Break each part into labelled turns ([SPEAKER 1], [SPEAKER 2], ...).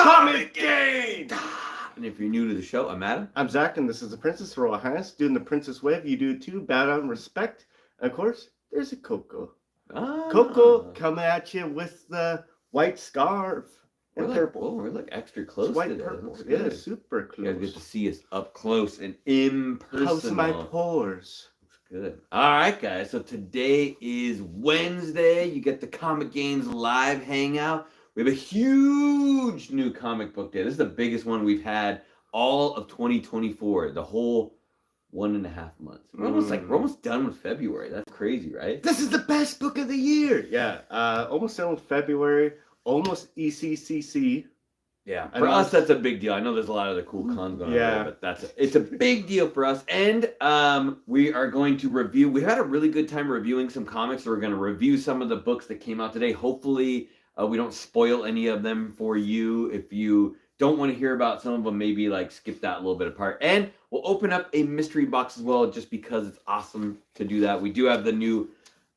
[SPEAKER 1] ComicGains!
[SPEAKER 2] And if you're new to the show, I'm Adam.
[SPEAKER 1] I'm Zach, and this is the Princess Royal Highness doing the Princess Wave. You do too, bow down, respect. And of course, there's a Coco. Coco coming at you with the white scarf and purple.
[SPEAKER 2] We're like extra close.
[SPEAKER 1] It's white
[SPEAKER 2] today.
[SPEAKER 1] purple. Yeah, super close.
[SPEAKER 2] You guys get to see us up close and impersonal.
[SPEAKER 1] How's my pores?
[SPEAKER 2] Looks good. All right, guys. So today is Wednesday. You get the ComicGains live hangout. We have a huge new comic book day. This is the biggest one we've had all of 2024. The whole 1.5 months. We're almost done with February. That's crazy, right?
[SPEAKER 1] This is the best book of the year. Yeah, almost done with February. Almost ECCC.
[SPEAKER 2] Yeah, for us that's a big deal. I know there's a lot of other cool cons going on there, but it's a big deal for us. And we are going to review. We had a really good time reviewing some comics. So we're going to review some of the books that came out today. Hopefully, we don't spoil any of them for you. If you don't want to hear about some of them, maybe like skip that a little bit apart. And we'll open up a mystery box as well, just because it's awesome to do that. We do have the new.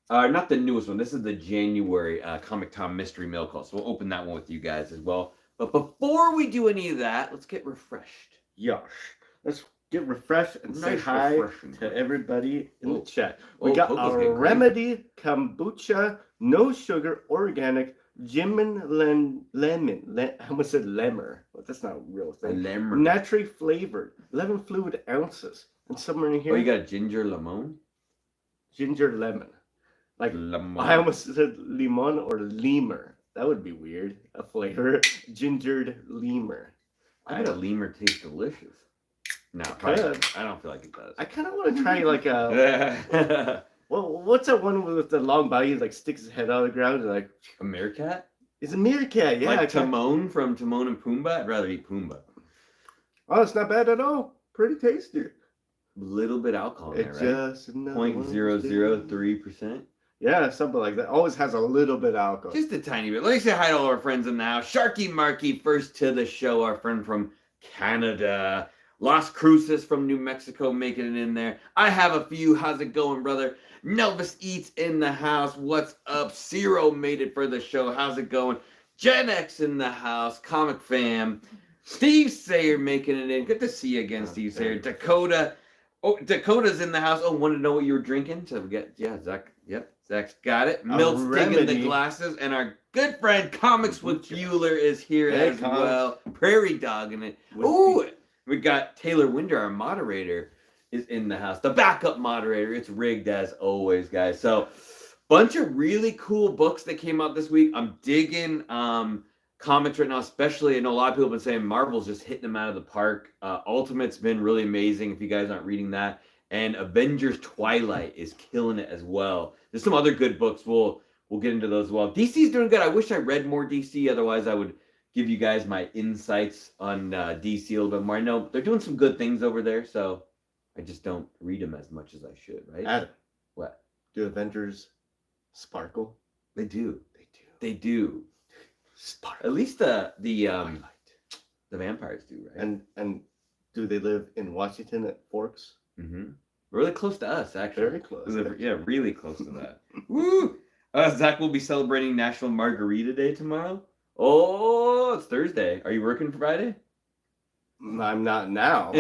[SPEAKER 2] Not the newest one. This is the January Comic Tom Mystery Mail Call. So we'll open that one with you guys as well. But before we do any of that, let's get refreshed.
[SPEAKER 1] Yosh. Let's get refreshed and say hi to everybody in the chat. We got a Remedy Kombucha, no sugar, organic, lemon. I almost said lemmer, but that's not a real thing.
[SPEAKER 2] Lemmer.
[SPEAKER 1] Naturally flavored, 11 fluid ounces. And somewhere in here.
[SPEAKER 2] Oh, you got ginger lemon?
[SPEAKER 1] Ginger lemon. Like,
[SPEAKER 2] lemon.
[SPEAKER 1] I almost said limon or lemur. That would be weird. A flavor. Gingered lemur.
[SPEAKER 2] I bet a lemur tastes delicious. No, I don't feel like it does.
[SPEAKER 1] I kind of want to try like a... well, what's that one with the long body? Like sticks his head out of the ground and like...
[SPEAKER 2] A meerkat?
[SPEAKER 1] It's a meerkat, yeah.
[SPEAKER 2] Like Timon from Timon and Pumbaa? I'd rather eat Pumbaa.
[SPEAKER 1] Oh, it's not bad at all. Pretty tasty.
[SPEAKER 2] Little bit alcohol in there, right?
[SPEAKER 1] Just
[SPEAKER 2] 0.003%.
[SPEAKER 1] Yeah, something like that. Always has a little bit of alcohol.
[SPEAKER 2] Just a tiny bit. Let me say hi to all our friends in the house. Sharky Marky, first to the show. Our friend from Canada. Las Cruces from New Mexico making it in there. I have a few. How's it going, brother? Nelvis Eats in the house. What's up? Zero made it for the show. How's it going? Gen X in the house. Comic Fam. Steve Sayer making it in. Good to see you again, Steve Sayer. Dakota. Oh, Dakota's in the house. Oh, wanted to know what you were drinking? So we get, Zach. Yep, Zach's got it. Milt's digging the glasses. And our good friend Comics with Bueller is here as well. Prairie Dog in it. Ooh, we got Taylor Winder, our moderator, is in the house. The backup moderator. It's rigged as always, guys. So, bunch of really cool books that came out this week. I'm digging comics right now, especially. I know a lot of people have been saying Marvel's just hitting them out of the park. Ultimate's been really amazing if you guys aren't reading that. And Avengers Twilight is killing it as well. There's some other good books. We'll get into those as well. DC's doing good. I wish I read more DC. Otherwise, I would give you guys my insights on DC a little bit more. I know they're doing some good things over there, so I just don't read them as much as I should, right?
[SPEAKER 1] Adam,
[SPEAKER 2] what?
[SPEAKER 1] Do Avengers sparkle?
[SPEAKER 2] They do. They do.
[SPEAKER 1] Sparkle.
[SPEAKER 2] At least the vampires do, right?
[SPEAKER 1] And do they live in Washington at Forks?
[SPEAKER 2] Mm-hmm. Really close to us, actually.
[SPEAKER 1] Very close.
[SPEAKER 2] Yeah, really close to that. Woo! Zach will be celebrating National Margarita Day tomorrow. Oh, it's Thursday. Are you working Friday?
[SPEAKER 1] I'm not now.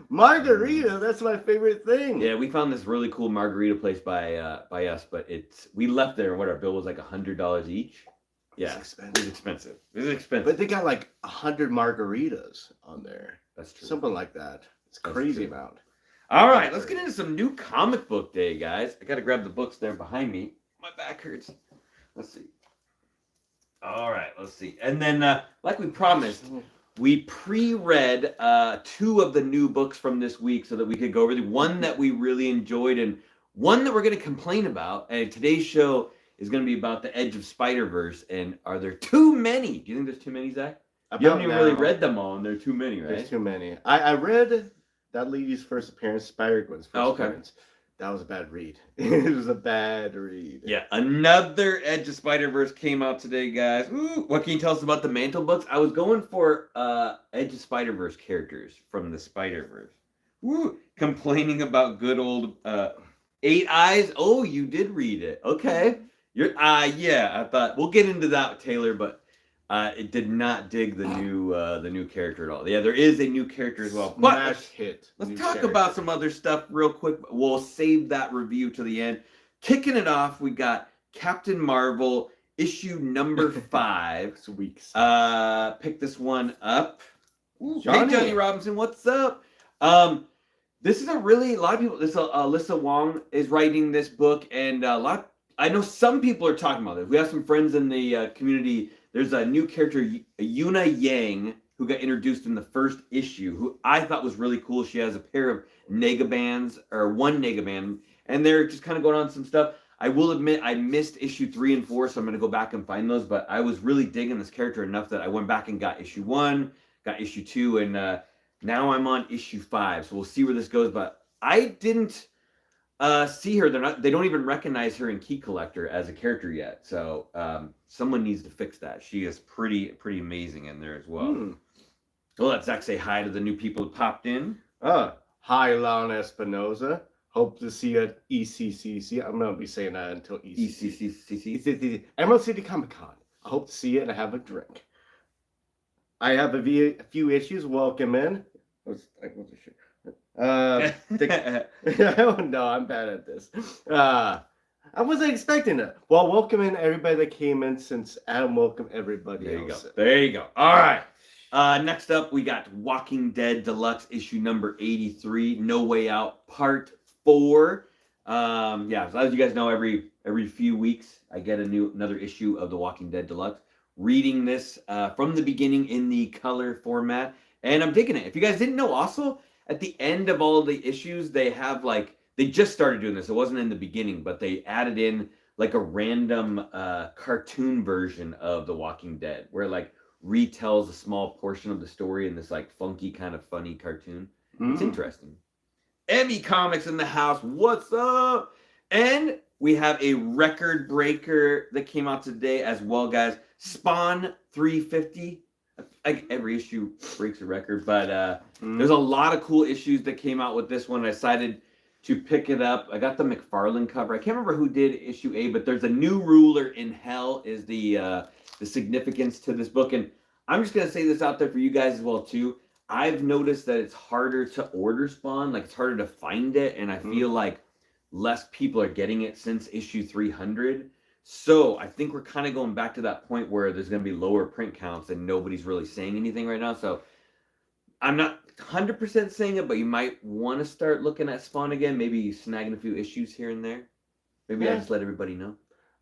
[SPEAKER 1] Margarita, that's my favorite thing.
[SPEAKER 2] Yeah, we found this really cool margarita place by us, but we left there and our bill was like $100 each. Yeah, it's expensive.
[SPEAKER 1] But they got like 100 margaritas on there.
[SPEAKER 2] That's true.
[SPEAKER 1] Something like that. It's crazy amount.
[SPEAKER 2] All right, let's get into some new comic book day, guys. I got to grab the books there behind me. My back hurts. Let's see. All right, let's see. And then, like we promised, we pre-read 2 of the new books from this week so that we could go over the one that we really enjoyed and one that we're going to complain about. And today's show is going to be about the Edge of Spider-Verse. And are there too many? Do you think there's too many, Zach? You haven't even really read them all, and there are too many, right?
[SPEAKER 1] There's too many. I read that lady's first appearance, Spider-Gwen's first appearance. That was a bad read. It was a bad read.
[SPEAKER 2] Yeah, another Edge of Spider-Verse came out today, guys. Ooh, what can you tell us about the Mantle books? I was going for Edge of Spider-Verse characters from the Spider-Verse. Ooh, complaining about good old 8 Eyes. Oh, you did read it. Okay. Yeah, I thought we'll get into that, Taylor, but It did not dig the new character at all. Yeah, there is a new character as well.
[SPEAKER 1] Smash hit.
[SPEAKER 2] Let's talk about some other stuff real quick. We'll save that review to the end. Kicking it off, we got Captain Marvel issue number 5.
[SPEAKER 1] Weeks.
[SPEAKER 2] Pick this one up. Ooh, hey, Johnny Robinson, what's up? This is a lot of people. This Alyssa Wong is writing this book, and I know some people are talking about this. We have some friends in the community. There's a new character, Yuna Yang, who got introduced in the first issue, who I thought was really cool. She has a pair of Negabands, or one Negaband, and they're just kind of going on some stuff. I will admit I missed issue 3 and 4, so I'm going to go back and find those, but I was really digging this character enough that I went back and got issue 1, got issue 2, and now I'm on issue 5, so we'll see where this goes, but I didn't see her. They don't even recognize her in Key Collector as a character yet, so someone needs to fix that. She is pretty amazing in there as well. Well, let Zach say hi to the new people who popped in.
[SPEAKER 1] Hi, Lon Espinoza. Hope to see you at ECCC. I'm going to be saying that until
[SPEAKER 2] ECCC.
[SPEAKER 1] Emerald City Comic Con. I hope to see you and have a drink. I have a few issues. Welcome in. No, I'm bad at this. I wasn't expecting it. Well, welcome in everybody that came in, since Adam welcomed everybody else.
[SPEAKER 2] There you go. All right. Next up, we got Walking Dead Deluxe issue number 83, No Way Out, part 4. Yeah, so as you guys know, every few weeks I get another issue of The Walking Dead Deluxe. Reading this from the beginning in the color format, and I'm digging it. If you guys didn't know, also at the end of all the issues, they have they just started doing this. It wasn't in the beginning, but they added in like a random cartoon version of The Walking Dead, where retells a small portion of the story in this funky kind of funny cartoon. It's interesting. Emmy Comics in the house. What's up? And we have a record breaker that came out today as well, guys. Spawn 350. Every issue breaks a record, but there's a lot of cool issues that came out with this one. I decided to pick it up. I got the McFarlane cover. I can't remember who did issue A, but there's a new ruler in hell is the significance to this book. And I'm just going to say this out there for you guys as well, too. I've noticed that it's harder to order Spawn. It's harder to find it. And I feel like less people are getting it since issue 300. So I think we're kind of going back to that point where there's going to be lower print counts and nobody's really saying anything right now. So I'm not 100% saying it, but you might want to start looking at Spawn again. Maybe snagging a few issues here and there. Maybe I just let everybody know.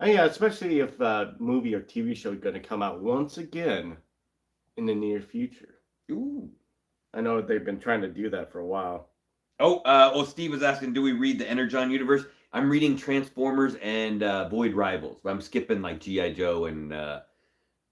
[SPEAKER 1] Yeah, especially if a movie or TV show is going to come out once again in the near future.
[SPEAKER 2] Ooh.
[SPEAKER 1] I know they've been trying to do that for a while.
[SPEAKER 2] Steve was asking, do we read the Energon universe? I'm reading Transformers and Void Rivals. But I'm skipping G.I. Joe and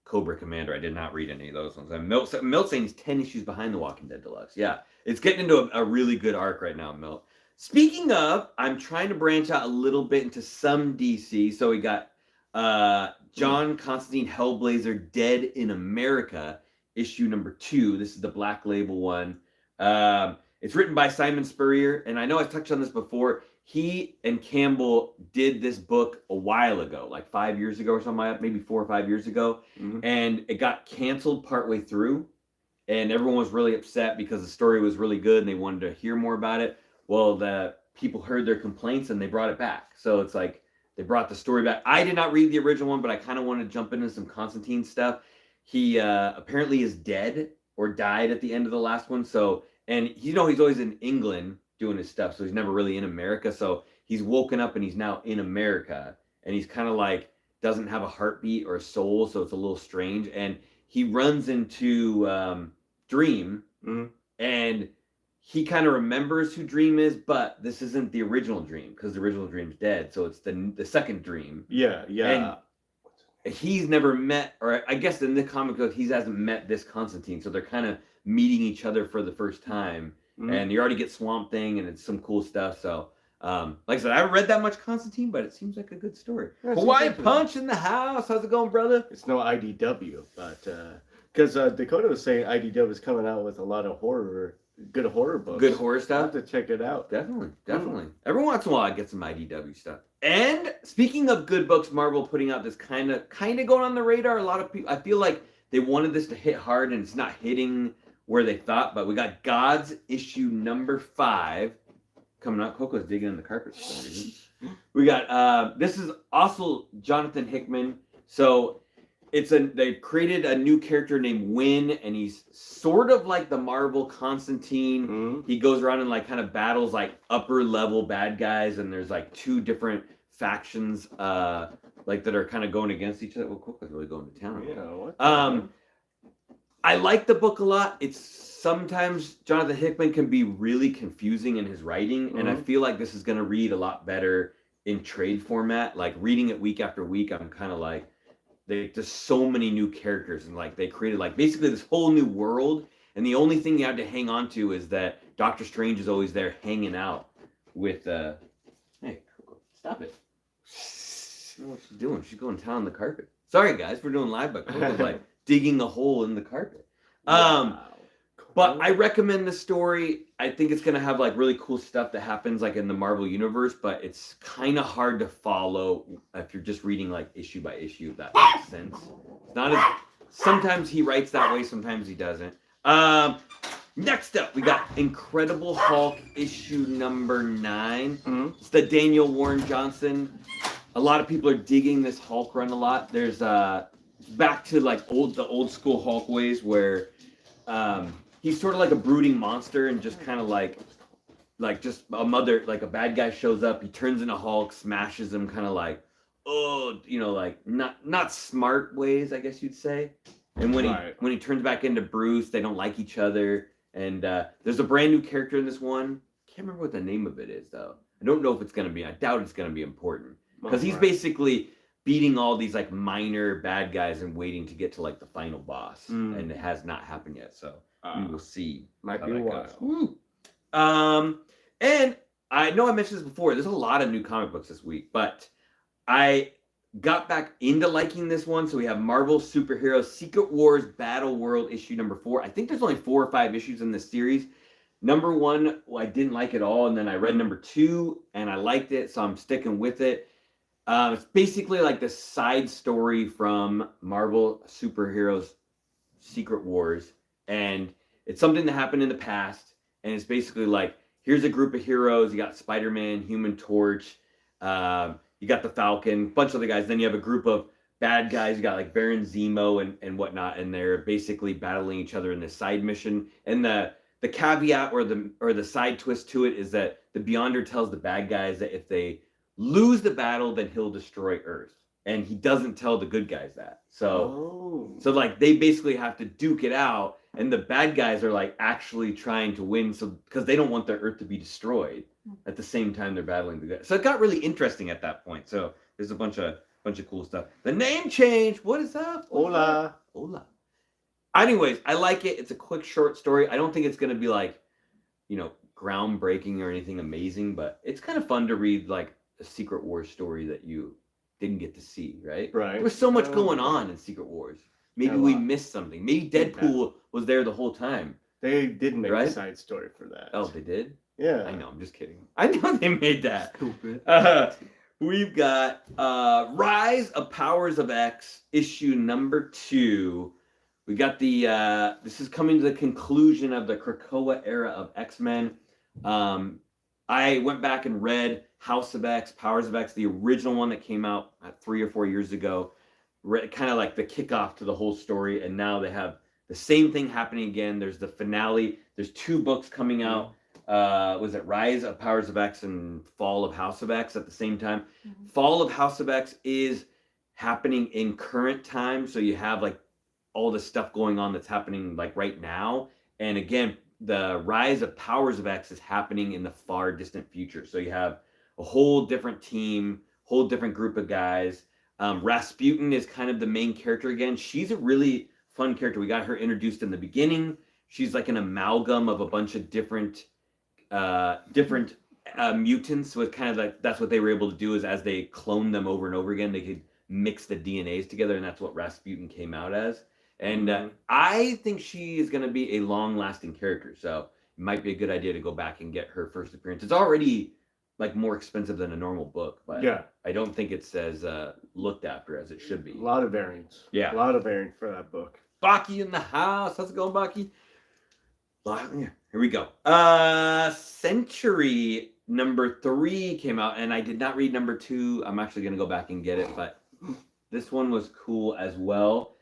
[SPEAKER 2] Cobra Commander. I did not read any of those ones. And Milt's saying he's 10 issues behind The Walking Dead Deluxe. Yeah, it's getting into a really good arc right now, Milt. Speaking of, I'm trying to branch out a little bit into some DC. So we got John Constantine Hellblazer Dead in America, issue number 2. This is the Black Label one. It's written by Simon Spurrier, and I know I've touched on this before. He and Campbell did this book a while ago, 5 years ago or something like that, maybe 4 or 5 years ago, and it got canceled partway through, and everyone was really upset because the story was really good and they wanted to hear more about it. Well, the people heard their complaints and they brought it back. So it's they brought the story back. I did not read the original one, but I kind of wanted to jump into some Constantine stuff. He apparently is dead or died at the end of the last one. So, and he's always in England doing his stuff, so he's never really in America. So he's woken up and he's now in America, and he's kind of doesn't have a heartbeat or a soul, so it's a little strange. And he runs into Dream, and he kind of remembers who Dream is, but this isn't the original Dream because the original Dream's dead. So it's the second Dream.
[SPEAKER 1] Yeah.
[SPEAKER 2] And he's never met, or I guess in the comic book, he hasn't met this Constantine. So they're kind of meeting each other for the first time. And you already get Swamp Thing, and it's some cool stuff. So, like I said, I haven't read that much Constantine, but it seems like a good story. Yeah, Hawaii Punch in the house. How's it going, brother?
[SPEAKER 1] It's no IDW, but because Dakota was saying IDW is coming out with a lot of good horror books.
[SPEAKER 2] Good horror stuff.
[SPEAKER 1] I'll have to check it out.
[SPEAKER 2] Definitely. Every once in a while, I get some IDW stuff. And speaking of good books, Marvel putting out this kind of going on the radar. A lot of people, I feel like they wanted this to hit hard, and it's not hitting where they thought. But we got Gods issue number 5 coming out. Coco's digging in the carpet for some reason. We got this is also Jonathan Hickman. So they've created a new character named Wynn, and he's sort of like the Marvel Constantine. Mm-hmm. He goes around and like kind of battles like upper level bad guys, and there's like 2 different factions like that are kind of going against each other. Well, Coco's really going to town. Yeah. I like the book a lot. It's sometimes Jonathan Hickman can be really confusing in his writing, mm-hmm. and I feel like this is going to read a lot better in trade format. Like reading it week after week, I'm kind of like, there's so many new characters, and like they created like basically this whole new world, and the only thing you have to hang on to is that Doctor Strange is always there hanging out with hey, Coco, stop it. I don't know what she's doing. She's going down on the carpet. Sorry guys, we're doing live, but Coco's like digging a hole in the carpet. Wow. But I recommend the story. I think it's going to have like really cool stuff that happens like in the Marvel universe, but it's kind of hard to follow if you're just reading like issue by issue, if that makes sense. It's not as, sometimes he writes that way, sometimes he doesn't. Next up, we got Incredible Hulk issue number 9. Mm-hmm. It's the Daniel Warren Johnson. A lot of people are digging this Hulk run a lot. There's back to like the old school Hulk ways where he's sort of like a brooding monster, and just kind of like just a bad guy shows up, he turns into Hulk, smashes him, kind of like, oh, you know, like not smart ways, I guess you'd say. And when he turns back into Bruce, they don't like each other. And there's a brand new character in this one. Can't remember what the name of it is though. I don't know if it's gonna be. I doubt it's gonna be important because he's basically beating all these like minor bad guys and waiting to get to like the final boss, and it has not happened yet. So we will see.
[SPEAKER 3] Might be a while.
[SPEAKER 2] And I know I mentioned this before. There's a lot of new comic books this week, but I got back into liking this one. So we have Marvel Superheroes Secret Wars Battle World issue number 4. I think there's only 4 or 5 issues in this series. Number 1, I didn't like at all, and then I read number 2 and I liked it, so I'm sticking with it. It's basically like the side story from Marvel Superheroes Secret Wars, and it's something that happened in the past, and it's basically like, here's a group of heroes. You got Spider-Man, Human Torch, you got the Falcon, a bunch of other guys. Then you have a group of bad guys. You got like Baron Zemo and whatnot, and they're basically battling each other in this side mission. And the caveat or the side twist to it is that the Beyonder tells the bad guys that if they lose the battle, then he'll destroy Earth. And he doesn't tell the good guys that. So like they basically have to duke it out, and the bad guys are like actually trying to win, so because they don't want their Earth to be destroyed at the same time they're battling the good. So it got really interesting at that point. So there's a bunch of cool stuff. The name change. What is up?
[SPEAKER 1] Hola.
[SPEAKER 2] Hola. Anyways, I like it. It's a quick short story. I don't think it's gonna be like, you know, groundbreaking or anything amazing, but it's kind of fun to read like a Secret Wars story that you didn't get to see, right?
[SPEAKER 1] Right.
[SPEAKER 2] There was so much going on in Secret Wars. Maybe we missed something. Maybe Deadpool was there the whole time.
[SPEAKER 1] They did make a side story for that.
[SPEAKER 2] Oh, they did?
[SPEAKER 1] Yeah.
[SPEAKER 2] I know, I'm just kidding. I know they made that.
[SPEAKER 1] Stupid.
[SPEAKER 2] We've got Rise of Powers of X, issue number 2. We got the, this is coming to the conclusion of the Krakoa era of X-Men. I went back and read House of X, Powers of X, the original one that came out 3 or 4 years ago. Kind of like the kickoff to the whole story, and now they have the same thing happening again. There's the finale. There's 2 books coming out. Was it Rise of Powers of X and Fall of House of X at the same time? Mm-hmm. Fall of House of X is happening in current time, so you have like all the stuff going on that's happening like right now. And again, the Rise of Powers of X is happening in the far distant future. So you have a whole different team, whole different group of guys. Rasputin is kind of the main character again. She's a really fun character. We got her introduced in the beginning. She's like an amalgam of a bunch of different mutants. So it's kind of like, that's what they were able to do, is as they clone them over and over again, they could mix the DNAs together, and that's what Rasputin came out as. And I think she is going to be a long-lasting character, so it might be a good idea to go back and get her first appearance. It's already like more expensive than a normal book, but yeah, I don't think it's as looked after as it should be.
[SPEAKER 1] A lot of variants.
[SPEAKER 2] Yeah.
[SPEAKER 1] A lot of variants for that book.
[SPEAKER 2] Baki in the house. How's it going, Baki? Yeah, here we go. Century number 3 came out, and I did not read number 2. I'm actually gonna go back and get it, but this one was cool as well.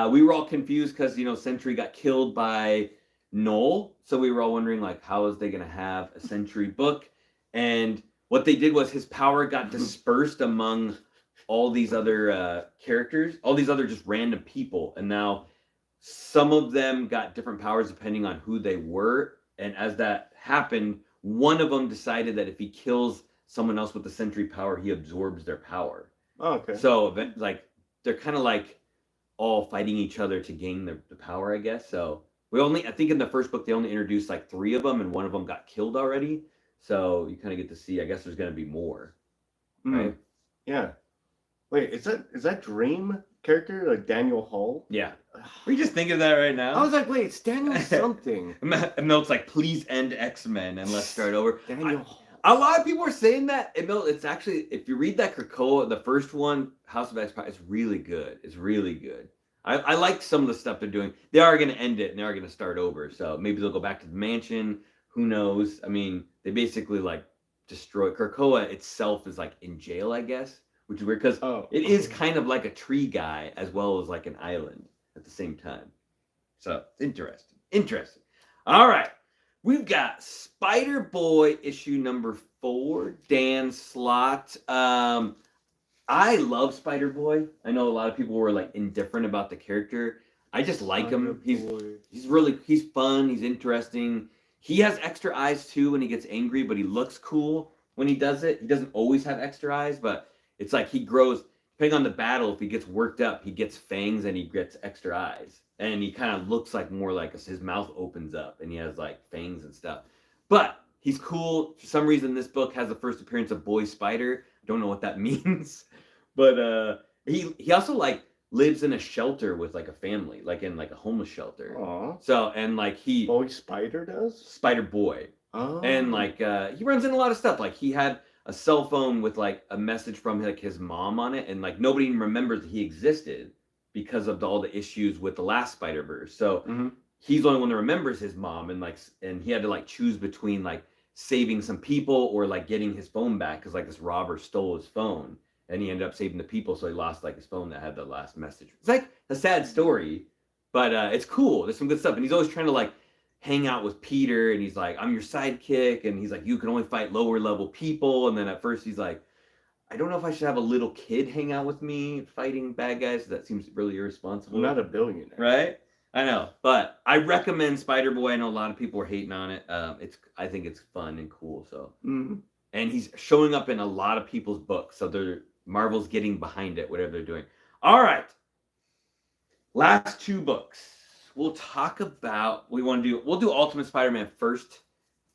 [SPEAKER 2] We were all confused because Century got killed by Noel, so we were all wondering like, how is they gonna have a Century book? And what they did was his power got dispersed among all these other characters, all these other just random people, and now some of them got different powers depending on who they were. And as that happened, one of them decided that if he kills someone else with the Century power, he absorbs their power.
[SPEAKER 1] Oh, okay.
[SPEAKER 2] So like they're kind of like all fighting each other to gain the power, I guess. So I think in the first book they only introduced like 3 of them, and one of them got killed already. So you kind of get to see. I guess there's going to be more, right?
[SPEAKER 1] Yeah. Wait, is that Dream character like Daniel Hall?
[SPEAKER 2] Yeah. Were you just thinking of that right now?
[SPEAKER 1] I was like, wait, it's Daniel something.
[SPEAKER 2] And Milt's like, please end X-Men and let's start over.
[SPEAKER 1] Daniel Hall.
[SPEAKER 2] A lot of people are saying that. It's actually, if you read that Krakoa, the first one, House of X, it's really good. It's really good. I like some of the stuff they're doing. They are going to end it and they are going to start over. So maybe they'll go back to the mansion. Who knows? I mean, they basically like destroy Krakoa itself is like in jail, I guess, which is weird because it is kind of like a tree guy as well as like an island at the same time. So interesting. Interesting. All right. We've got Spider-Boy issue number 4, Dan Slott. I love Spider-Boy. I know a lot of people were like indifferent about the character. I just like him. He's fun. He's interesting. He has extra eyes too when he gets angry, but he looks cool when he does it. He doesn't always have extra eyes, but it's like he grows. Depending on the battle, if he gets worked up, he gets fangs and he gets extra eyes. And he kind of looks like more like his mouth opens up and he has like fangs and stuff. But he's cool. For some reason, this book has the first appearance of Boy Spider. Don't know what that means. But he also like lives in a shelter with like a family, like in like a homeless shelter.
[SPEAKER 1] Aww.
[SPEAKER 2] So, and like
[SPEAKER 1] Boy Spider does?
[SPEAKER 2] Spider Boy.
[SPEAKER 1] Oh.
[SPEAKER 2] And like he runs in a lot of stuff. Like he had a cell phone with like a message from like his mom on it, and like nobody even remembers that he existed because of all the issues with the last Spider-Verse. So he's the only one that remembers his mom, and he had to like choose between like saving some people or like getting his phone back because like this robber stole his phone, and he ended up saving the people, so he lost like his phone that had the last message. It's like a sad story, but it's cool. There's some good stuff, and he's always trying to like hang out with Peter, and he's like, I'm your sidekick, and he's like, you can only fight lower level people. And then at first he's like, I don't know if I should have a little kid hang out with me fighting bad guys. That seems really irresponsible.
[SPEAKER 1] I'm not a billionaire.
[SPEAKER 2] Right? I know. But I recommend Spider-Boy. I know a lot of people are hating on it. I think it's fun and cool. So And he's showing up in a lot of people's books. So Marvel's getting behind it, whatever they're doing. All right. Last 2 books. We'll talk about we'll do Ultimate Spider-Man first,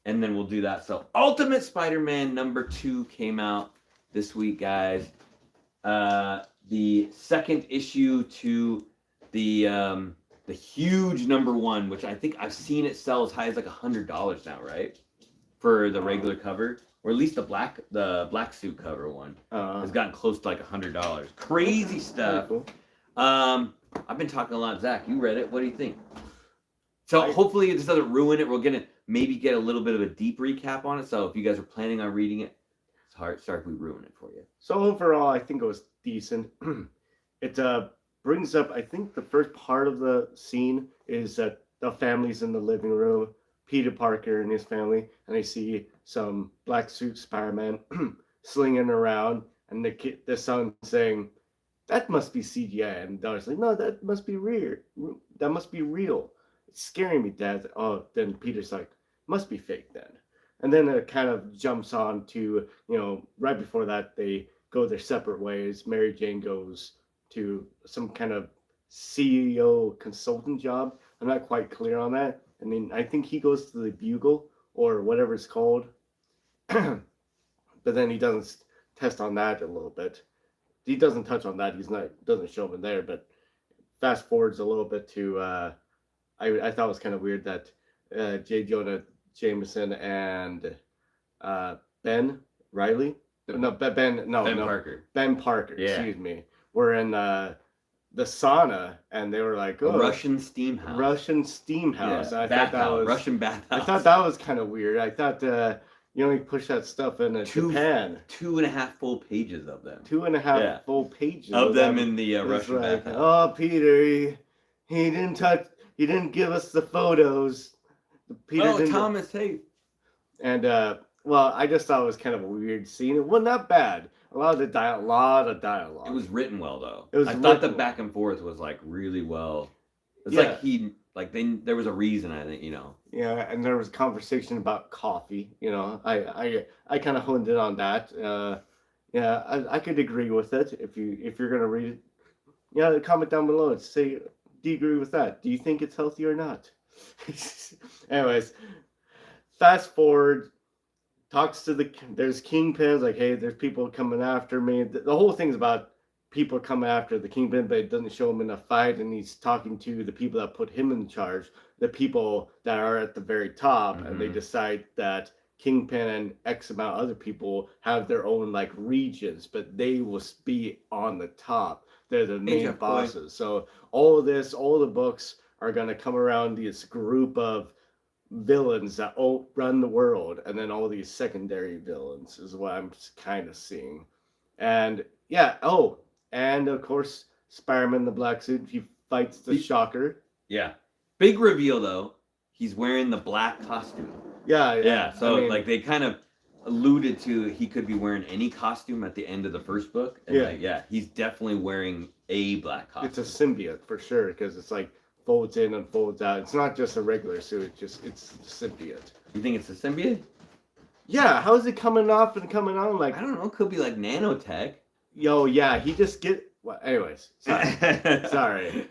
[SPEAKER 2] and then we'll do that. So Ultimate Spider-Man number 2 came out this week, guys. The second issue to the huge number 1, which I think I've seen it sell as high as like $100 now, right? For the regular cover, or at least the black suit cover one has gotten close to like $100. Crazy stuff. Cool. I've been talking a lot, Zach. You read it. What do you think? So hopefully this doesn't ruin it. We're gonna maybe get a little bit of a deep recap on it. So if you guys are planning on reading it, sorry if we ruin it for you.
[SPEAKER 1] So overall, I think it was decent. It brings up, I think the first part of the scene is that the family's in the living room, Peter Parker and his family, and they see some black suit Spider-Man slinging around, and the son saying, that must be CGI, and the daughter's like, no, that must be real. That must be real. It's scaring me, Dad. Oh, then Peter's like, must be fake then. And then it kind of jumps on to, right before that, they go their separate ways. Mary Jane goes to some kind of CEO consultant job. I'm not quite clear on that. I mean, I think he goes to the Bugle or whatever it's called. But then he doesn't test on that a little bit. He doesn't touch on that. Doesn't show him in there. But fast forwards a little bit to, I thought it was kind of weird that J. Jonah Jameson and Ben Parker.
[SPEAKER 2] Yeah.
[SPEAKER 1] Ben Parker, excuse me, were in the sauna, and they were like, "Oh,
[SPEAKER 2] Russian steam house."
[SPEAKER 1] Russian steam house.
[SPEAKER 2] Yeah,
[SPEAKER 1] I thought that was
[SPEAKER 2] Russian bathhouse.
[SPEAKER 1] I thought that was kind of weird. I thought you only push that stuff in Japan.
[SPEAKER 2] 2.5 full pages of them.
[SPEAKER 1] 2.5 full pages
[SPEAKER 2] of them in the Russian
[SPEAKER 1] like,
[SPEAKER 2] bathhouse.
[SPEAKER 1] Oh, Peter, he didn't touch. He didn't give us the photos. Peter didn't.
[SPEAKER 2] Thomas, hey.
[SPEAKER 1] And well, I just thought it was kind of a weird scene. Well, not bad. A lot of dialogue.
[SPEAKER 2] It was written well though. I thought the
[SPEAKER 1] written
[SPEAKER 2] back and forth was like really well. It's
[SPEAKER 1] Yeah.
[SPEAKER 2] like there was a reason, I think, you know.
[SPEAKER 1] Yeah, and there was conversation about coffee. You know, I kind of honed in on that. Yeah, I could agree with it if you're gonna read it. Yeah, comment down below and say, do you agree with that? Do you think it's healthy or not? Anyways, fast forward. Talks to there's Kingpins, like, hey, there's people coming after me. The whole thing's about people coming after the Kingpin, but it doesn't show him in a fight, and he's talking to the people that put him in charge, the people that are at the very top, and they decide that Kingpin and X amount of other people have their own like regions, but they will be on the top. They're the main bosses. So all of this, all the books are gonna come around this group of villains that run the world, and then all these secondary villains is what I'm kind of seeing. And yeah, and of course Spider-Man the black suit, he fights the Shocker.
[SPEAKER 2] Yeah, big reveal though, he's wearing the black costume.
[SPEAKER 1] Yeah,
[SPEAKER 2] so I mean, like they kind of alluded to he could be wearing any costume at the end of the first book, and he's definitely wearing a black costume.
[SPEAKER 1] It's a symbiote for sure, because it's like folds in and folds out. It's not just a regular suit. It's a symbiote.
[SPEAKER 2] You think it's a symbiote?
[SPEAKER 1] Yeah. How is it coming off and coming on? Like,
[SPEAKER 2] I don't know. Could be like nanotech.
[SPEAKER 1] Yo, yeah. He just Well, anyways, sorry.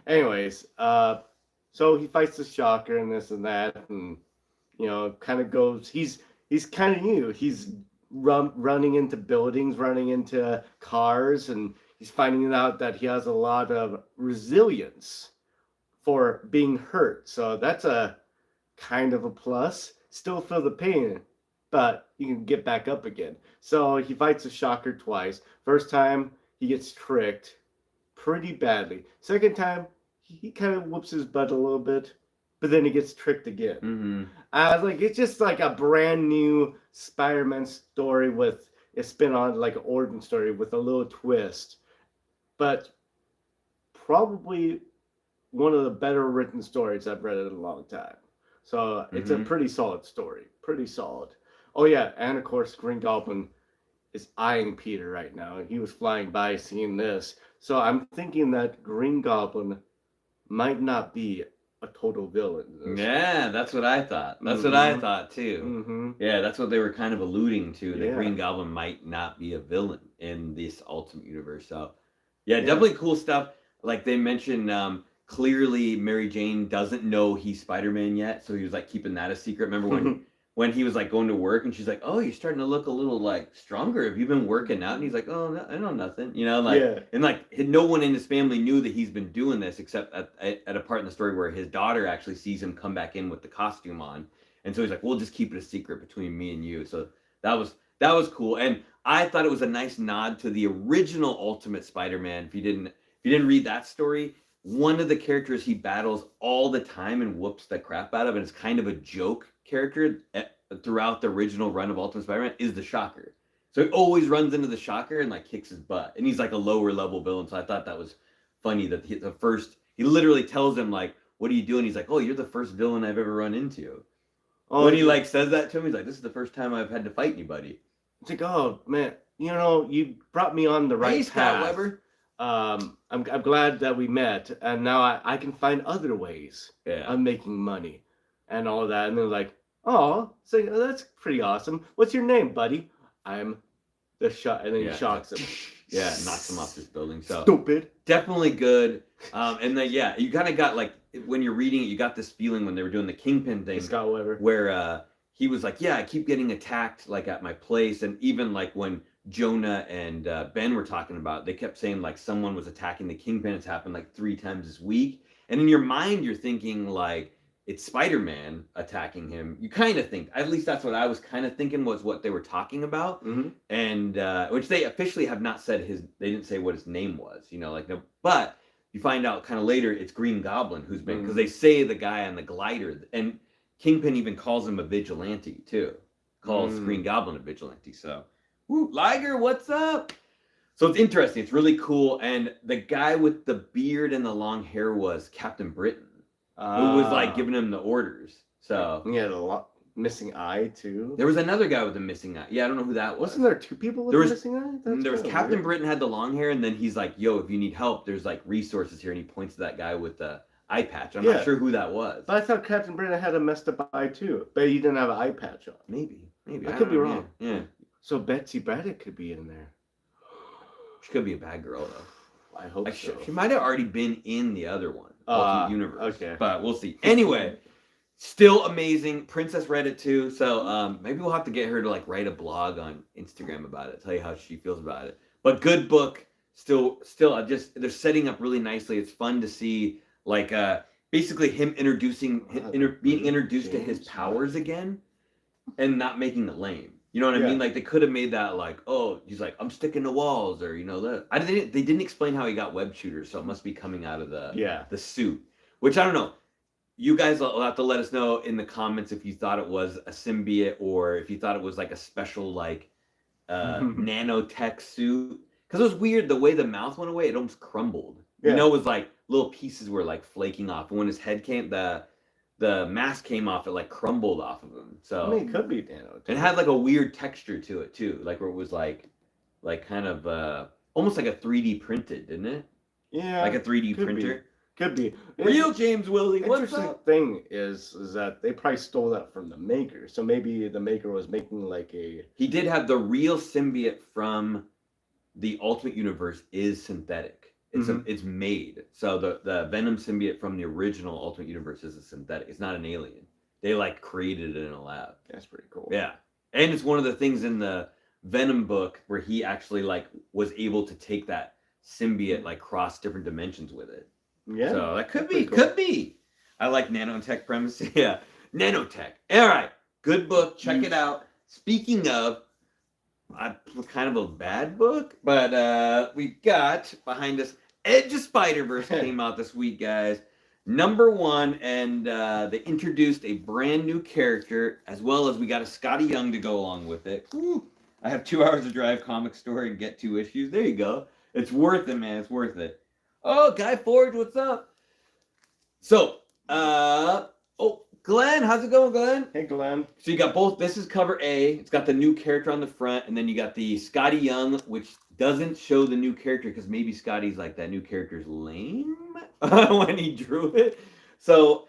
[SPEAKER 1] Anyways, so he fights the Shocker and this and that, and you know, kind of goes. He's kind of new. He's running into buildings, running into cars, and he's finding out that he has a lot of resilience for being hurt. So that's a kind of a plus. Still feel the pain, but you can get back up again. So he fights the Shocker twice. First time, he gets tricked pretty badly. Second time, he kind of whoops his butt a little bit, but then he gets tricked again. I was like, it's just like a brand new Spider-Man story with a spin-on, like an origin story with a little twist. But probably one of the better written stories I've read in a long time. So it's a pretty solid story. Pretty solid. Oh yeah, and of course Green Goblin is eyeing Peter right now. He was flying by seeing this. So I'm thinking that Green Goblin might not be a total villain.
[SPEAKER 2] Yeah, that's what I thought. That's what I thought too. Yeah, that's what they were kind of alluding to. That Green Goblin might not be a villain in this Ultimate Universe. So yeah, definitely cool stuff. Like they mentioned, clearly Mary Jane doesn't know he's Spider-Man yet, so he was like keeping that a secret. Remember when he was like going to work and she's like, "Oh, you're starting to look a little like stronger. Have you been working out?" And he's like, "Oh, no, I know nothing." You know, like and like no one in his family knew that he's been doing this except at a part in the story where his daughter actually sees him come back in with the costume on, and so he's like, "We'll just keep it a secret between me and you." So that was cool, and I thought it was a nice nod to the original Ultimate Spider-Man. If you didn't read that story, one of the characters he battles all the time and whoops the crap out of, and it's kind of a joke character throughout the original run of Ultimate Spider-Man, is the Shocker. So he always runs into the Shocker and like kicks his butt, and he's like a lower level villain. So I thought that was funny that he literally tells him like, "What are you doing?" He's like, "Oh, you're the first villain I've ever run into." When he like says that to him, he's like, "This is the first time I've had to fight anybody."
[SPEAKER 1] It's like, oh man, you know, you brought me on the right path.
[SPEAKER 2] Scott Weber.
[SPEAKER 1] I'm glad that we met, and now I can find other ways of making money and all that. And they're like, "Oh, so that's pretty awesome. What's your name, buddy?" "I'm the shot," and then he shocks him.
[SPEAKER 2] Yeah, knocks him off this building. So
[SPEAKER 1] stupid.
[SPEAKER 2] Definitely good. And then you kind of got like when you're reading it, you got this feeling when they were doing the Kingpin thing,
[SPEAKER 1] Scott Weber,
[SPEAKER 2] where he was like, "Yeah, I keep getting attacked like at my place," and even like when Jonah and Ben were talking about, they kept saying like someone was attacking the Kingpin. It's happened like 3 times this week, and in your mind you're thinking like it's Spider-Man attacking him, you kind of think, at least that's what I was kind of thinking was what they were talking about. And which they officially have not said they didn't say what his name was, you know, like, no, but you find out kind of later it's Green Goblin who's been, because they say the guy on the glider, and Kingpin even calls him a vigilante too, calls Green Goblin a vigilante. So, woo, Liger, what's up? So it's interesting. It's really cool. And the guy with the beard and the long hair was Captain Britain, who was like giving him the orders. So
[SPEAKER 1] he had a missing eye too.
[SPEAKER 2] There was another guy with a missing eye. Yeah, I don't know who that was.
[SPEAKER 1] Wasn't there two people with a missing eye?
[SPEAKER 2] There was Captain Britain had the long hair, and then he's like, "Yo, if you need help, there's like resources here," and he points to that guy with the eye patch. I'm not sure who that was.
[SPEAKER 1] But I thought Captain Britain had a messed up eye too, but he didn't have an eye patch on.
[SPEAKER 2] Maybe.
[SPEAKER 1] I could be wrong.
[SPEAKER 2] Yeah.
[SPEAKER 1] So Betsy Braddock could be in there.
[SPEAKER 2] She could be a bad girl though.
[SPEAKER 1] I hope so.
[SPEAKER 2] She might have already been in the other one, Ultimate Universe.
[SPEAKER 1] Okay.
[SPEAKER 2] But we'll see. Anyway, still amazing. Princess read it too, so maybe we'll have to get her to like write a blog on Instagram about it, tell you how she feels about it. But good book. Still, they're setting up really nicely. It's fun to see like basically him being introduced to his powers again, and not making it lame. You know what I mean? Like they could have made that like, oh, he's like, I'm sticking to walls, or you know that. They didn't explain how he got web shooters, so it must be coming out of the suit. Which I don't know. You guys will have to let us know in the comments if you thought it was a symbiote or if you thought it was like a special like nanotech suit. Because it was weird the way the mouth went away, it almost crumbled. Yeah. You know, it was like little pieces were like flaking off. And when his head came, the mask came off, it like crumbled off of him. So
[SPEAKER 1] I mean, it could be nanotech.
[SPEAKER 2] And it had like a weird texture to it too, like where it was like kind of almost like a 3D printed, didn't it?
[SPEAKER 1] Yeah,
[SPEAKER 2] like a 3D printer.
[SPEAKER 1] Could be.
[SPEAKER 2] Real James Willie.
[SPEAKER 1] Interesting thing is that they probably stole that from the maker. So maybe the maker was making like a.
[SPEAKER 2] He did have the real symbiote from the Ultimate Universe is synthetic. It's made. So the Venom symbiote from the original Ultimate Universe is a synthetic. It's not an alien. They like created it in a lab.
[SPEAKER 1] That's pretty cool.
[SPEAKER 2] Yeah. And it's one of the things in the Venom book where he actually like was able to take that symbiote like cross different dimensions with it.
[SPEAKER 1] Yeah.
[SPEAKER 2] So that could be. I like nanotech premise. Yeah. Nanotech. All right. Good book. Check it out. Speaking of kind of a bad book, but we got behind us Edge of Spider-Verse came out this week, guys. #1, and they introduced a brand new character, as well as we got a Scotty Young to go along with it. Woo. I have 2 hours to drive comic store and get 2 issues. There you go. It's worth it, man. It's worth it. Oh, Guy Forge, what's up? So, Glenn, how's it going, Glenn?
[SPEAKER 1] Hey, Glenn.
[SPEAKER 2] So you got both. This is cover A. It's got the new character on the front, and then you got the Scotty Young, which doesn't show the new character because maybe Scotty's like, that new character's lame when he drew it. So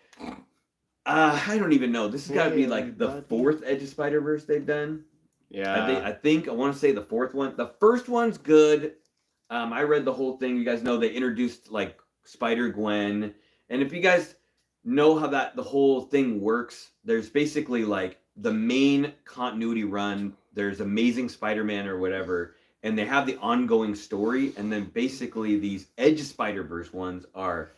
[SPEAKER 2] I don't even know. This has got to be like the 4th Edge of Spider-Verse they've done.
[SPEAKER 1] Yeah.
[SPEAKER 2] I think I want to say the 4th one. The first one's good. I read the whole thing. You guys know they introduced like Spider-Gwen, and if you guys know how the whole thing works, there's basically like the main continuity run, there's Amazing Spider-Man or whatever, and they have the ongoing story, and then basically these Edge of Spider-Verse ones are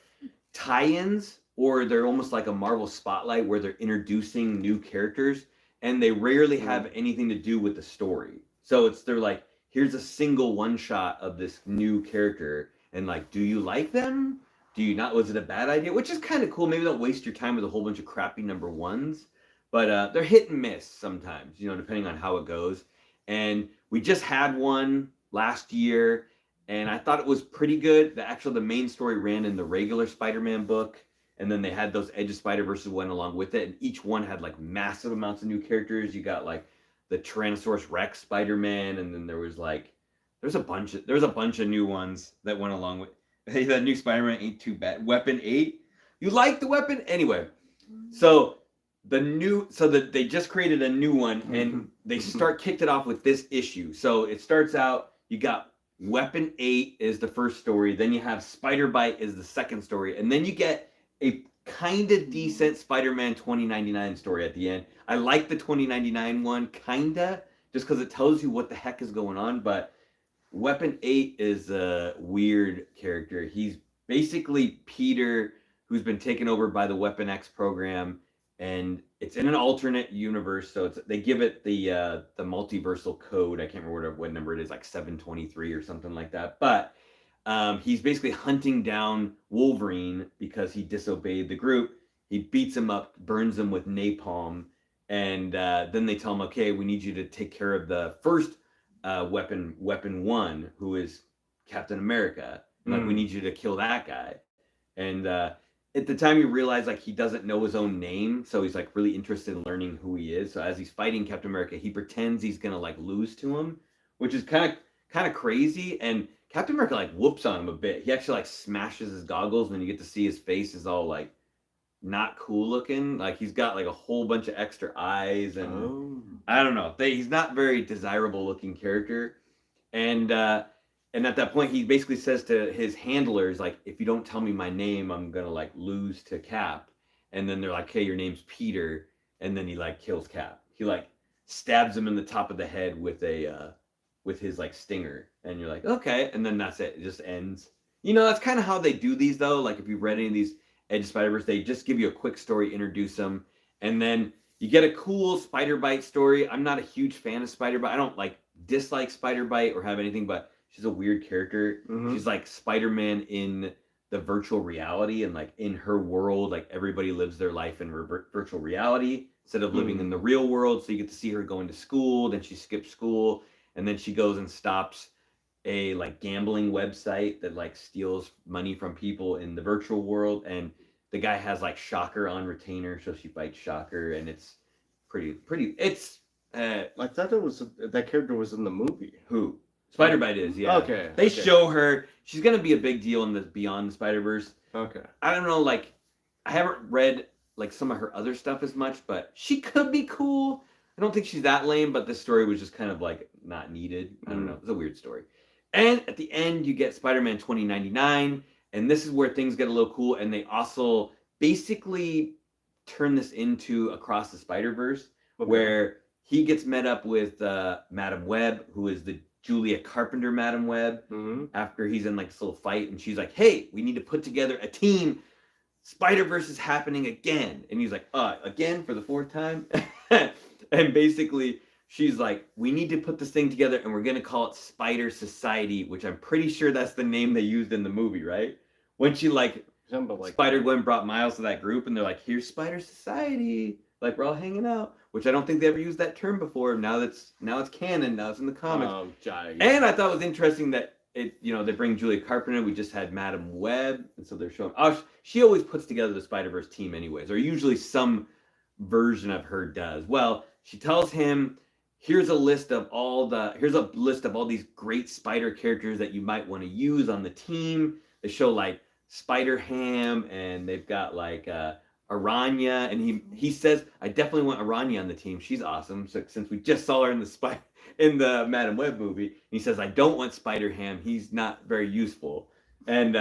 [SPEAKER 2] tie-ins, or they're almost like a Marvel Spotlight where they're introducing new characters, and they rarely have anything to do with the story. So they're like, here's a single one shot of this new character, and like, do you like them? Do you not? Was it a bad idea? Which is kind of cool. Maybe don't waste your time with a whole bunch of crappy #1s, but they're hit and miss sometimes, you know, depending on how it goes. And we just had one last year, and I thought it was pretty good. The main story ran in the regular Spider-Man book, and then they had those Edge of Spider-Verse went along with it, and each one had like massive amounts of new characters. You got like the Tyrannosaurus Rex Spider-Man, and then there was a bunch of new ones that went along with. Hey, that new Spider-Man ain't too bad. Weapon 8. You like the weapon? Anyway, so they just created a new one, and they kicked it off with this issue. So it starts out, you got Weapon 8 is the first story, then you have Spider Bite is the second story, and then you get a kind of decent Spider-Man 2099 story at the end. I like the 2099 one, kinda, just because it tells you what the heck is going on, but Weapon 8 is a weird character. He's basically Peter who's been taken over by the Weapon X program, and it's in an alternate universe. So they give it the multiversal code. I can't remember what number it is, like 723 or something like that. But he's basically hunting down Wolverine because he disobeyed the group. He beats him up, burns him with napalm, and then they tell him, okay, we need you to take care of the first weapon one, who is Captain America. Like, we need you to kill that guy. And at the time, you realize like he doesn't know his own name, so he's like really interested in learning who he is. So as he's fighting Captain America, he pretends he's gonna like lose to him, which is kind of crazy. And Captain America like whoops on him a bit. He actually like smashes his goggles, and then you get to see his face is all like not cool looking. Like he's got like a whole bunch of extra eyes, and I don't know. He's not very desirable looking character, and at that point he basically says to his handlers like, if you don't tell me my name, I'm gonna like lose to Cap. And then they're like, hey, your name's Peter, and then he like kills Cap. He like stabs him in the top of the head with his like stinger, and you're like, okay, and then that's it. It just ends. You know, that's kind of how they do these though. Like if you've read any of these Edge of Spider-Verse, they just give you a quick story, introduce them, and then you get a cool Spider-Bite story. I'm not a huge fan of Spider-Bite. I don't like dislike Spider-Bite or have anything, but she's a weird character. She's like Spider-Man in the virtual reality, and like in her world, like everybody lives their life in virtual reality instead of living in the real world. So you get to see her going to school, then she skips school, and then she goes and stops a like gambling website that like steals money from people in the virtual world, and the guy has like Shocker on retainer, so she fights Shocker, and it's pretty it's
[SPEAKER 1] I thought it was that character was in the movie.
[SPEAKER 2] Who? Spider-Bite is, yeah.
[SPEAKER 1] Okay.
[SPEAKER 2] They show her. She's gonna be a big deal in the Beyond the Spider-Verse.
[SPEAKER 1] Okay.
[SPEAKER 2] I don't know, like I haven't read like some of her other stuff as much, but she could be cool. I don't think she's that lame, but this story was just kind of like not needed. I don't know. It's a weird story. And at the end, you get Spider-Man 2099, and this is where things get a little cool. And they also basically turn this into Across the Spider-Verse, where he gets met up with Madam Web, who is the Julia Carpenter Madam Web, after he's in like this little fight, and she's like, hey, we need to put together a team. Spider-Verse is happening again. And he's like, again for the fourth time? And basically she's like, we need to put this thing together, and we're going to call it Spider Society, which I'm pretty sure that's the name they used in the movie, right? When she like Spider-Gwen brought Miles to that group, and they're like, here's Spider Society. Like, we're all hanging out, which I don't think they ever used that term before. Now it's canon. Now it's in the comics. And I thought it was interesting that they bring Julia Carpenter. We just had Madam Web, and so they're showing. She always puts together the Spider-Verse team, anyways, or usually some version of her does. Well, she tells him, here's a list of all these great Spider characters that you might want to use on the team. They show like Spider-Ham, and they've got like Aranya, and he says, I definitely want Aranya on the team. She's awesome. So since we just saw her in the Madam Web movie, he says, I don't want Spider-Ham. He's not very useful. And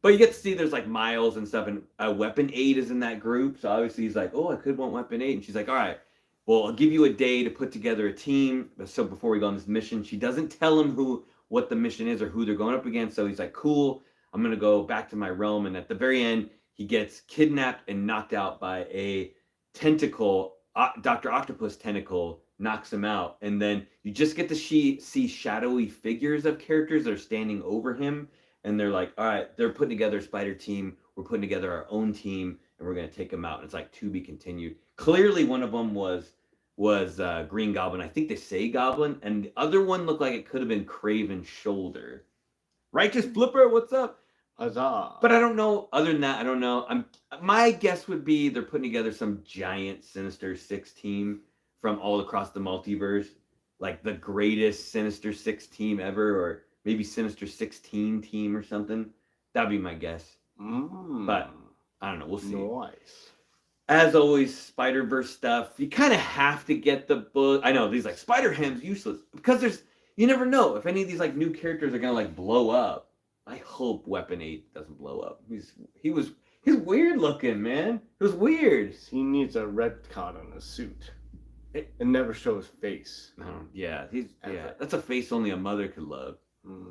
[SPEAKER 2] but you get to see there's like Miles and stuff, and Weapon 8 is in that group. So obviously he's like, oh, I could want Weapon 8. And she's like, all right, well, I'll give you a day to put together a team. So before we go on this mission, she doesn't tell him what the mission is or who they're going up against. So he's like, cool, I'm going to go back to my realm. And at the very end, he gets kidnapped and knocked out by a tentacle. Dr. Octopus tentacle knocks him out. And then you just get to see shadowy figures of characters that are standing over him. And they're like, all right, they're putting together a Spider team. We're putting together our own team, and we're going to take them out. And it's like to be continued. Clearly, one of them was Green Goblin. I think they say Goblin. And the other one looked like it could have been Craven's shoulder. Righteous Flipper, what's up?
[SPEAKER 1] Huzzah.
[SPEAKER 2] But I don't know. Other than that, I don't know. My guess would be they're putting together some giant Sinister Six team from all across the multiverse. Like the greatest Sinister Six team ever, or maybe Sinister 16 team or something. That'd be my guess. But I don't know. We'll see.
[SPEAKER 1] Nice.
[SPEAKER 2] As always, Spider-Verse stuff. You kind of have to get the book. I know these like Spider-Ham's useless because you never know if any of these like new characters are gonna like blow up. I hope Weapon 8 doesn't blow up. He's weird looking, man. It was weird.
[SPEAKER 1] He needs a retcon on his suit. It never shows face.
[SPEAKER 2] Yeah, that's a face only a mother could love.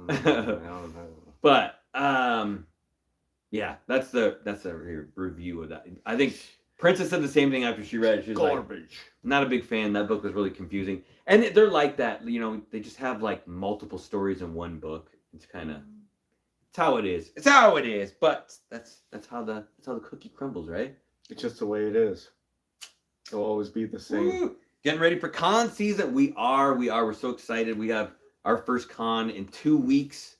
[SPEAKER 1] I don't know.
[SPEAKER 2] But Yeah, that's the review of that. I think Princess said the same thing after she read it. She was
[SPEAKER 1] Garbage.
[SPEAKER 2] Like, not a big fan. That book was really confusing. And they're like that, they just have like multiple stories in one book. It's kind of it's how it is. It's how it is. But that's how the cookie crumbles, right?
[SPEAKER 1] It's just the way it is. It'll always be the same.
[SPEAKER 2] Woo! Getting ready for con season. We are. We're so excited. We have our first con in 2 weeks,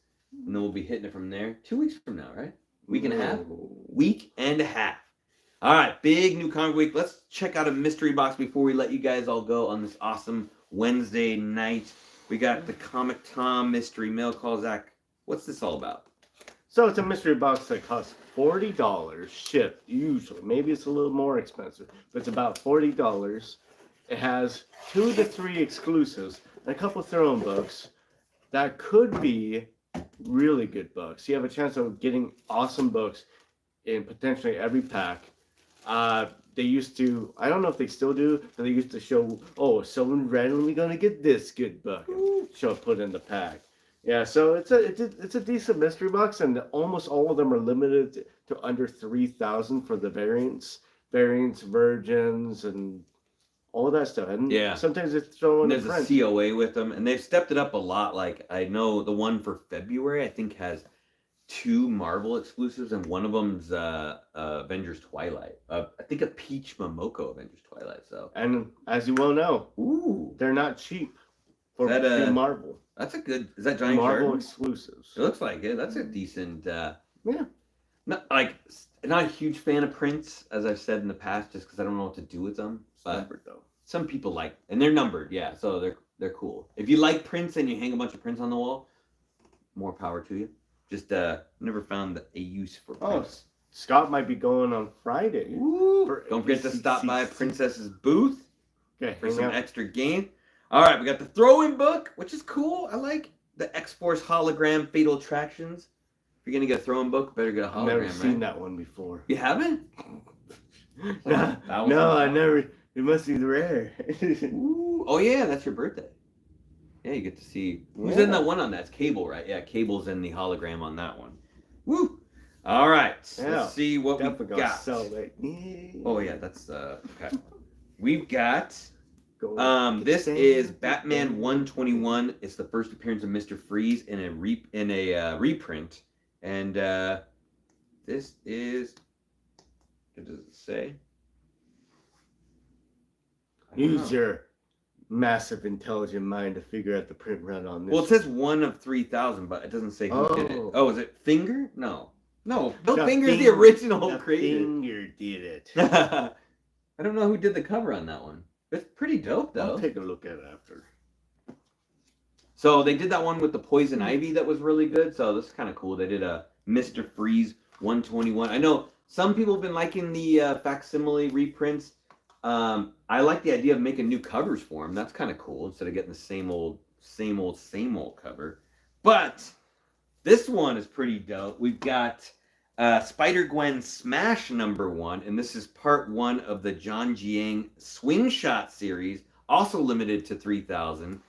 [SPEAKER 2] and then we'll be hitting it from there. 2 weeks from now, right? Week and a half. Week and a half. All right, big new comic week. Let's check out a mystery box before we let you guys all go on this awesome Wednesday night. We got the Comic Tom mystery mail call. Zach, what's this all about?
[SPEAKER 1] So it's a mystery box that costs $40 shipped, usually. Maybe it's a little more expensive, but it's about $40. It has 2 to 3 exclusives and a couple of throw-in books that could be really good books. You have a chance of getting awesome books in potentially every pack. They used to, I don't know if they still do, but they used to show, someone randomly gonna get this good book and put in the pack. Yeah, so it's a decent mystery box, and almost all of them are limited to under 3,000 for the variants, virgins, and all of that stuff. And sometimes it's thrown in
[SPEAKER 2] There's a COA with them, and they've stepped it up a lot. Like, I know the one for February, I think, has 2 Marvel exclusives, and one of them's Avengers Twilight. I think a Peach Momoko Avengers Twilight. So,
[SPEAKER 1] and as you well know, they're not cheap for Marvel.
[SPEAKER 2] That's a good. Is that Johnny
[SPEAKER 1] Marvel
[SPEAKER 2] Jordan?
[SPEAKER 1] Exclusives?
[SPEAKER 2] It looks like it. That's a decent. Not a huge fan of prints, as I've said in the past, just because I don't know what to do with them. But
[SPEAKER 1] numbered though.
[SPEAKER 2] Some people like, and they're numbered, yeah. So they're cool. If you like prints and you hang a bunch of prints on the wall, more power to you. Just never found a use for prints.
[SPEAKER 1] Scott might be going on Friday.
[SPEAKER 2] Don't forget to stop by Princess's booth for some extra game. All right, we got the throw-in book, which is cool. I like the X-Force hologram Fatal Attractions. If you're going to get a throw-in book, better get a hologram,
[SPEAKER 1] I've never seen that one before.
[SPEAKER 2] You haven't?
[SPEAKER 1] No, I never. It must be rare.
[SPEAKER 2] Oh, yeah, that's your birthday. Yeah, you get to see. Who's in that one on that? It's Cable, right? Yeah, Cable's in the hologram on that one. Woo! All right, let's see what we got. Oh, yeah, that's, okay. We've got... this is Batman 121. It's the first appearance of Mr. Freeze in a reprint, and this is. What does it say?
[SPEAKER 1] Use your massive intelligent mind to figure out the print run on this.
[SPEAKER 2] Well, it says 1 of 3,000, but it doesn't say who did it. Oh, is it Finger? No, Bill Finger's the original creator.
[SPEAKER 1] Finger did it.
[SPEAKER 2] I don't know who did the cover on that one. It's pretty dope, though.
[SPEAKER 1] I'll take a look at it after.
[SPEAKER 2] So they did that one with the Poison Ivy that was really good. So this is kind of cool. They did a Mr. Freeze 121. I know some people have been liking the facsimile reprints. I like the idea of making new covers for them. That's kind of cool instead of getting the same old cover. But this one is pretty dope. We've got Spider-Gwen Smash #1, and this is part 1 of the John Jiang Swing Shot series, also limited to 3,000.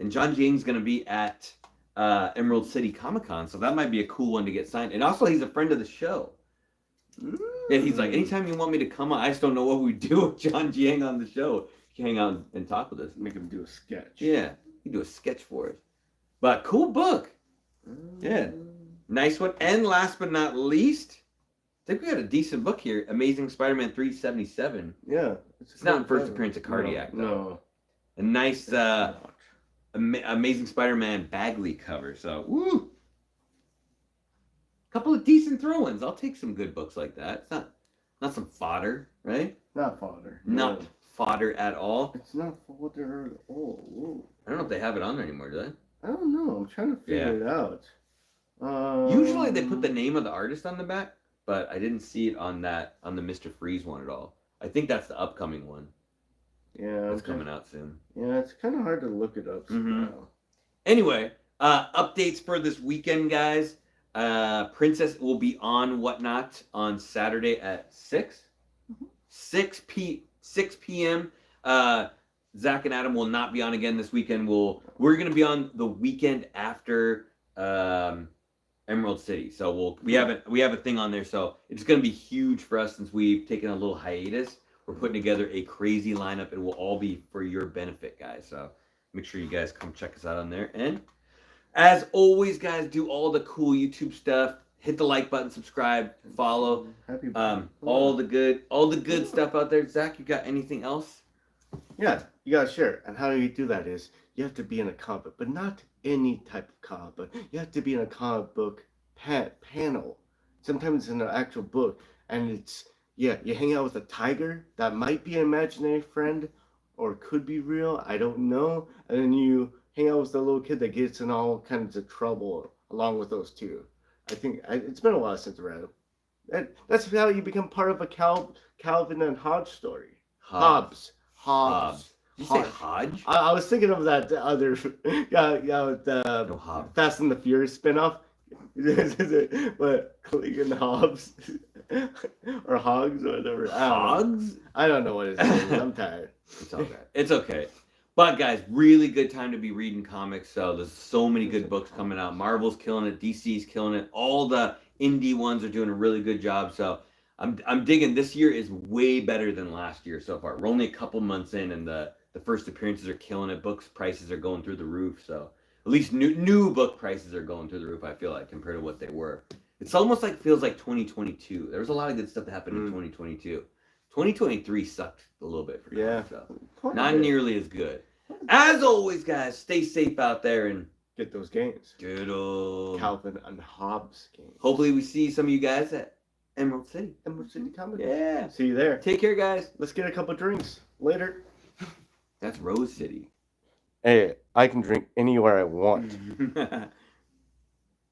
[SPEAKER 2] And John Jiang's going to be at Emerald City Comic Con, so that might be a cool one to get signed. And also, he's a friend of the show. Yeah, he's like, anytime you want me to come on, I just don't know what we do with John Jiang on the show. You hang out and talk with us.
[SPEAKER 1] Make him do a sketch.
[SPEAKER 2] Yeah, you do a sketch for us. But cool book. Yeah. Nice one. And last but not least, I think we got a decent book here. Amazing Spider-Man 377.
[SPEAKER 1] Yeah.
[SPEAKER 2] It's not in first appearance of Cardiac, though. No. A nice Amazing Spider-Man Bagley cover. So, woo! Couple of decent throw-ins. I'll take some good books like that. It's not some fodder, right?
[SPEAKER 1] Not fodder.
[SPEAKER 2] Not fodder at all.
[SPEAKER 1] It's not fodder at all. Whoa.
[SPEAKER 2] I don't know if they have it on there anymore, do they?
[SPEAKER 1] I don't know. I'm trying to figure it out.
[SPEAKER 2] Usually they put the name of the artist on the back, but I didn't see it on the Mr. Freeze one at all. I think that's the upcoming one.
[SPEAKER 1] Yeah.
[SPEAKER 2] It's coming out soon.
[SPEAKER 1] Yeah, it's kind of hard to look it up somehow.
[SPEAKER 2] Anyway, updates for this weekend, guys. Princess will be on Whatnot on Saturday at 6 p.m. Zach and Adam will not be on again this weekend. We're going to be on the weekend after Emerald City. So we have a thing on there. So it's going to be huge for us since we've taken a little hiatus. We're putting together a crazy lineup. It will all be for your benefit, guys. So make sure you guys come check us out on there. And as always, guys, do all the cool YouTube stuff. Hit the like button, subscribe, follow. All the good stuff out there. Zach, you got anything else?
[SPEAKER 1] Yeah, you gotta share. And how you do that is you have to be in a comic book, but not any type of comic book. You have to be in a comic book panel. Sometimes in an actual book, and it's you hang out with a tiger that might be an imaginary friend or could be real. I don't know. And then you hang out with the little kid that gets in all kinds of trouble along with those two. I think it's been a while since I read them. That's how you become part of a Calvin and Hodge story. Hobbes.
[SPEAKER 2] Did you say Hodge?
[SPEAKER 1] I was thinking of that other with the Fast and the Furious spinoff. What, Clegan Hobbs or Hogs or whatever.
[SPEAKER 2] Hogs?
[SPEAKER 1] I don't know what it is. I'm tired.
[SPEAKER 2] It's all right. It's okay. But guys, really good time to be reading comics. So there's so many good books coming out. Marvel's killing it. DC's killing it. All the indie ones are doing a really good job. So I'm digging. This year is way better than last year so far. We're only a couple months in, and the first appearances are killing it. Books prices are going through the roof. So at least new book prices are going through the roof, I feel like, compared to what they were. It's almost like feels like 2022. There was a lot of good stuff that happened in 2022. 2023 sucked a little bit for comics, so not nearly as good. As always, guys, stay safe out there and
[SPEAKER 1] get those games.
[SPEAKER 2] Good
[SPEAKER 1] Calvin and Hobbes games.
[SPEAKER 2] Hopefully we see some of you guys at Emerald City.
[SPEAKER 1] Emerald City Comic.
[SPEAKER 2] Yeah.
[SPEAKER 1] See you there.
[SPEAKER 2] Take care, guys.
[SPEAKER 1] Let's get a couple drinks. Later.
[SPEAKER 2] That's Rose City.
[SPEAKER 1] Hey, I can drink anywhere I want.